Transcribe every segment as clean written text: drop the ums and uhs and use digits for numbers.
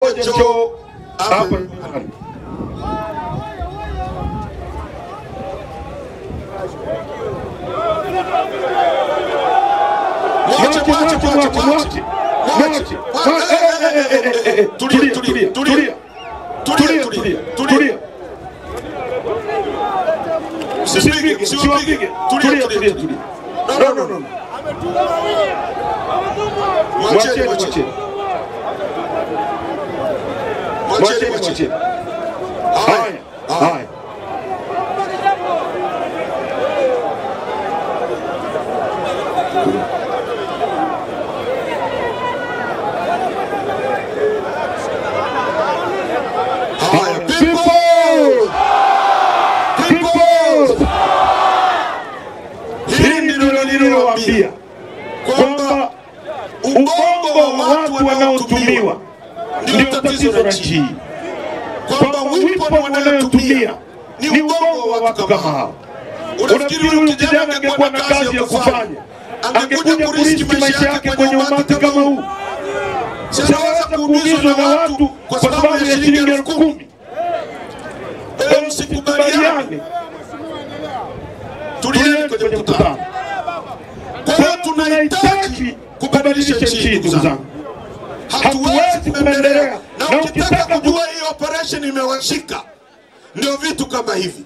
moja njoo hapa. Tulia. Siwapige. Tulia. No. Mwacheni. Haya. Niliwaambia kwamba ubongo wa watu wanaotumiwa ndio tatizo la nchi hii, kwamba wipo wanaotumia ni ubongo wa watu kama hao. Unafikiri huyu kijana angekuwa na kazi ya kufanya, angekuja kuriski maisha yake kwenye umati kama huu? Sasa kuumizwa na watu kwa sababu ya shilingi 10,000. Msikubaliane, tulieni kwenye mkutano. Kwa hiyo tunahitaji kubadilisha nchi, ndugu zangu. Hatuwezi kuendelea. Na ukitaka kujua hii operation imewashika, ndio vitu kama hivi.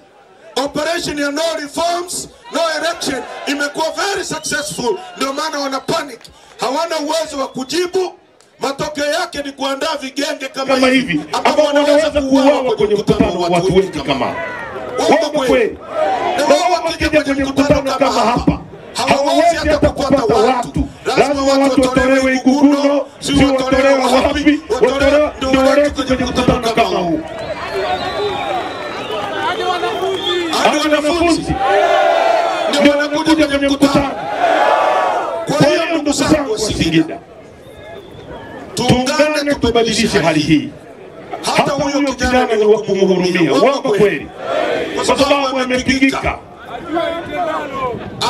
Operation ya no reforms, no election imekuwa very successful. Ndio maana wana panic, hawana uwezo wa kujibu. Matokeo yake ni kuandaa vigenge kama hivi ambao wanaweza kuuawa kwenye mkutano wa watu wengi kama hapa. Wao kweli. Na wao wakija kwenye mkutano kama hapa, hawawezi hata kupata watu. Lazima watu watolewe Iguguno, sio watolewe wapi, watolewe ndio waletwe kwenye mkutano kama huu. Hadi wanafunzi ndio wanakuja kwenye mkutano. Kwa hiyo ndugu zangu wa Singida, tuungane tubadilishe hali hii. Hata huyo kijana ni wa kumhurumia, uongo kweli, kwa sababu amepigika,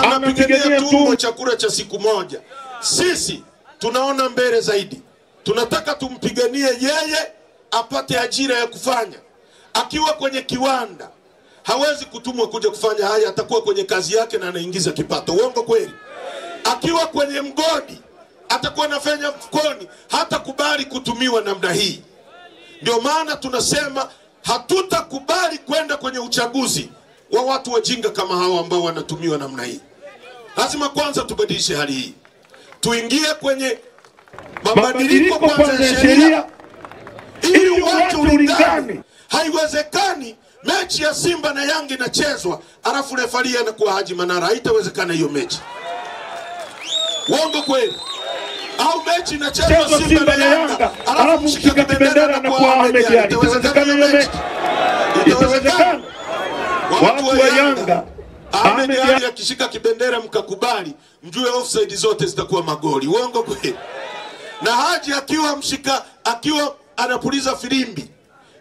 anapigania tumbo chakula cha siku moja. Sisi tunaona mbele zaidi, tunataka tumpiganie yeye apate ajira ya kufanya. Akiwa kwenye kiwanda hawezi kutumwa kuja kufanya haya, atakuwa kwenye kazi yake na anaingiza kipato, uongo kweli. Akiwa kwenye mgodi atakuwa anafanya mfukoni, hata kubali kutumiwa namna hii. Ndio maana tunasema hatutakubali kwenda kwenye uchaguzi wa watu wajinga kama hao ambao wanatumiwa namna hii. Lazima kwanza tubadilishe hali hii, tuingie kwenye mabadiliko kwanza ya sheria ili watu ulingane. Haiwezekani mechi ya Simba na Yanga inachezwa alafu refari anakuwa Haji Manara. Haitawezekana hiyo mechi, uongo kweli. Au mechi inachezwa Simba na Yanga alafu mshika bendera anakuwa Ahmed Ali. Itawezekana hiyo mechi? Itawezekana? Watu wa Yanga Ahmed Ali akishika kibendera mkakubali, mjue offside zote zitakuwa magoli, uongo kweli. Na Haji akiwa anapuliza filimbi,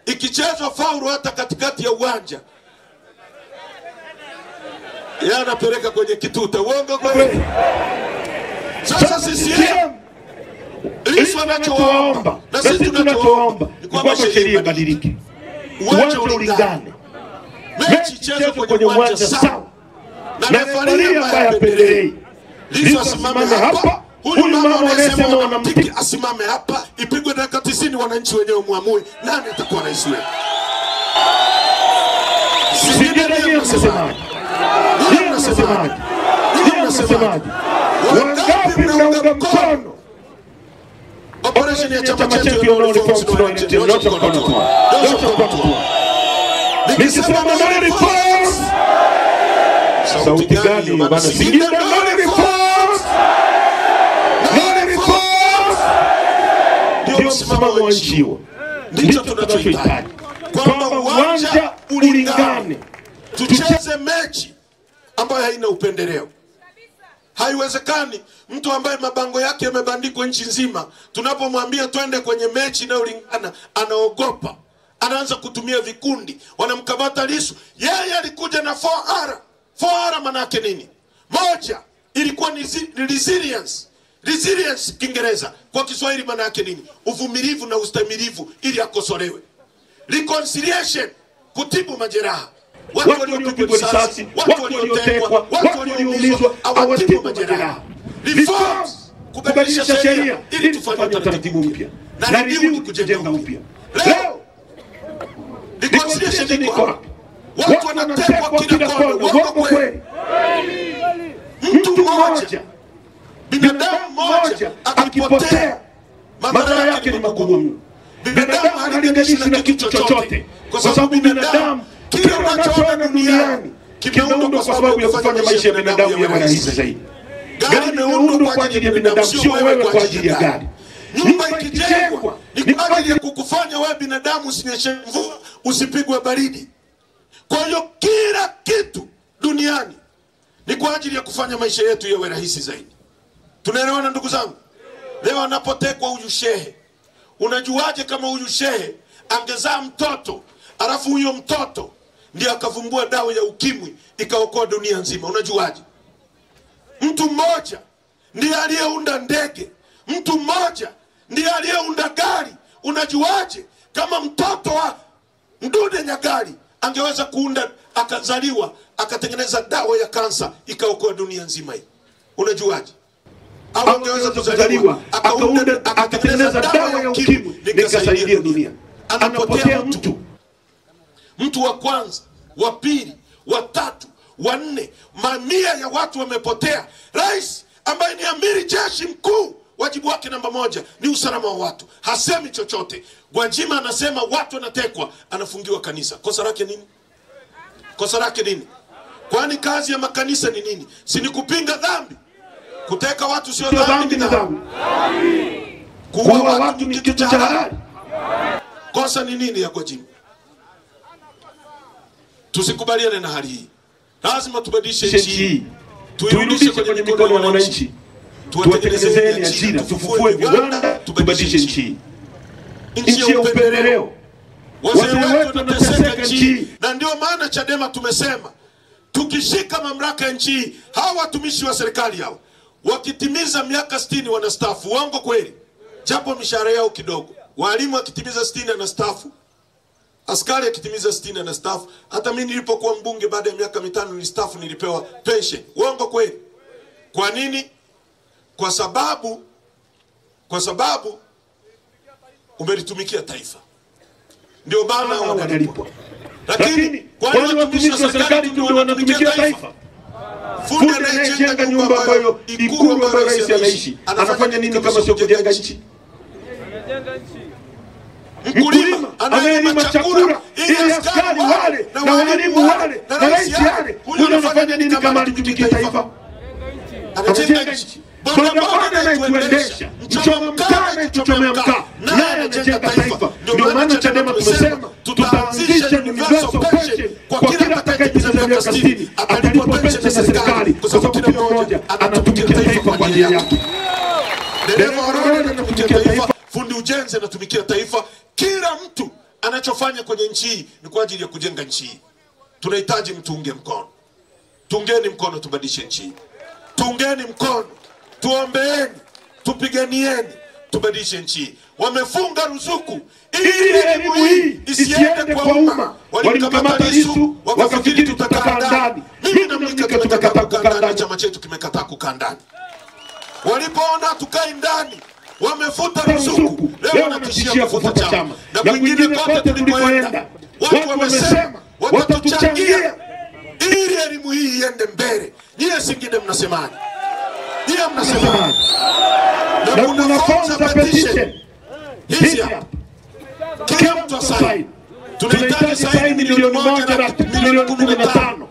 ikichezwa faulu hata katikati ya uwanja, yeye anapeleka kwenye kituta, uongo kweli. Sasa CCM Lissu anachoomba na sisi tunachoomba ni kwamba sheria ibadilike, uwanja ulingane, mechi ichezwe kwenye uwanja sawa, na refari ambaye apendelei. Lissu asimame hapa, huyu mama anasema wanamtiki asimame hapa, ipigwe dakika 90, wananchi wenyewe muamue nani atakuwa rais wetu. Singida yeye msemaji, wangapi mnaunga mkono operation ya chama chetu ya no reforms no election? Nyosha mkono tu. Nikisema no reforms, sauti gani bana? Singida no reforms, ndio msimamo wa nchi huo. Ndicho tunachohitaji, kwamba uwanja ulingane, tucheze mechi ambayo haina upendeleo. Haiwezekani mtu ambaye mabango yake yamebandikwa nchi nzima, tunapomwambia twende kwenye mechi na ulingana, anaogopa, anaanza kutumia vikundi, wanamkamata Lissu. Yeye alikuja na 4R. 4R maana yake nini? Moja ilikuwa ni resilience, Resilience Kiingereza, kwa Kiswahili maana yake nini? Uvumilivu na ustahimilivu ili akosolewe. Reconciliation, kutibu majeraha. Watu waliopigwa risasi, watu waliotekwa, watu walioumizwa, awatibu majeraha. Reforms, kubadilisha sheria ili tufanye utaratibu mpya. Na review ni kujenga upya. Leo reconciliation ni kwa watu wanatekwa kila kona, wako kweli. Mtu mmoja, binadamu mmoja akipotea, madhara yake ni makubwa mno. Binadamu halinganishi na kitu chochote, kwa sababu binadamu kila unachoona duniani kimeundwa kwa sababu ya kufanya maisha ya binadamu yawe rahisi zaidi. Gari imeundwa kwa ajili ya binadamu, sio wewe kwa ajili ya gari. Nyumba ikijengwa ni kwa ajili ya kukufanya wewe binadamu usinyeshe mvua, usipigwe baridi. Kwa hiyo kila kitu duniani ni kwa ajili ya kufanya maisha yetu yawe rahisi zaidi. Tunaelewana ndugu zangu? Leo anapotekwa huyu shehe, unajuaje kama huyu shehe angezaa mtoto, alafu huyo mtoto ndiye akavumbua dawa ya ukimwi ikaokoa dunia nzima? Unajuaje? Mtu mmoja ndiye aliyeunda ndege, mtu mmoja ndiye aliyeunda gari. Unajuaje kama mtoto wa Mdude Nyagali angeweza kuunda, akazaliwa, akatengeneza dawa ya kansa ikaokoa dunia nzima hii? Unajuaje? Au angeweza kuzaliwa akatengeneza dawa ya ukimwi nikasaidia dunia? Anapotea mtu wa kwanza, wa pili, wa tatu, wa nne, mamia ya watu wamepotea. Rais ambaye ni amiri jeshi mkuu, wajibu wake namba moja ni usalama wa watu, hasemi chochote. Gwajima anasema watu wanatekwa, anafungiwa kanisa. Kosa lake nini? Kosa lake nini? Kwani kazi ya makanisa ni nini? Si ni kupinga dhambi? Kuteka watu sio dhambi na dhambi. Kuua watu ni kitu cha halali. Kosa ni nini ya Gwajima? Tusikubaliane na hali hii. Lazima tubadilishe nchi hii. Tuirudishe kwenye mikono ya wananchi. Tuwatengenezeni ajira, tufufue viwanda, tubadilishe nchi hii. Nchi ya upendeleo. Wazee wetu wanateseka nchi hii. Na ndio maana Chadema tumesema tukishika mamlaka ya nchi hii, hawa watumishi wa serikali hao wakitimiza miaka 60 wanastaafu. Uongo kweli? Japo mishahara yao kidogo. Walimu wakitimiza 60 anastaafu. Askari akitimiza 60 anastaafu. Hata mimi nilipokuwa mbunge baada ya miaka 5 nilistaafu, nilipewa pension. Uongo kweli? Kwa nini? Kwa sababu umelitumikia taifa. Ndio maana wanalipwa. Lakini kwa nini watumishi wa serikali ndio wanatumikia taifa? Fundi anajenga nyumba ambayo Ikulu ambayo rais anaishi, anafanya nini kama sio kujenga nchi? Anajenga nchi. Mkulima analima chakula ili askari wale na walimu wale na rais yale, huyo anafanya nini kama alitumikia taifa? Anajenga nchi. Bodaboda anaituendesha, mchoma mkaa anaituchomea mkaa, naye anajenga taifa. Ndio maana Chadema tumesema tutaanzisha universal pension kwa kila atakayetimiza miaka 60 atalipwa pension na serikali, kwa sababu kila mmoja anatumikia taifa kwa njia yake. Dereva wa lori anatumikia taifa, fundi ujenzi anatumikia taifa. Kila mtu anachofanya kwenye nchi hii ni kwa ajili ya kujenga nchi hii. Tunahitaji mtuunge mkono. Tungeni mkono tubadilishe nchi hii. Tungeni mkono. Tuombeeni, tupiganieni, tubadilishe nchi hii. Wamefunga ruzuku ili elimu hii isiende kwa umma. Walimkamata Lissu wakafikiri tutakaa ndani. Mimi na Mnyika tumekataa kukaa ndani, chama chetu kimekataa kukaa ndani. Walipoona tukai ndani, wamefuta ruzuku. Leo wanatishia kufuta chama. Na kwingine kote tulikoenda, watu wamesema watatuchangia ili elimu hii iende mbele. Nyie Singida mnasemaje? Nyie mnasemaje? Na kuna forms za petition hizi hapa. Kila mtu asaini. Tunahitaji saini milioni 1 na milioni 15.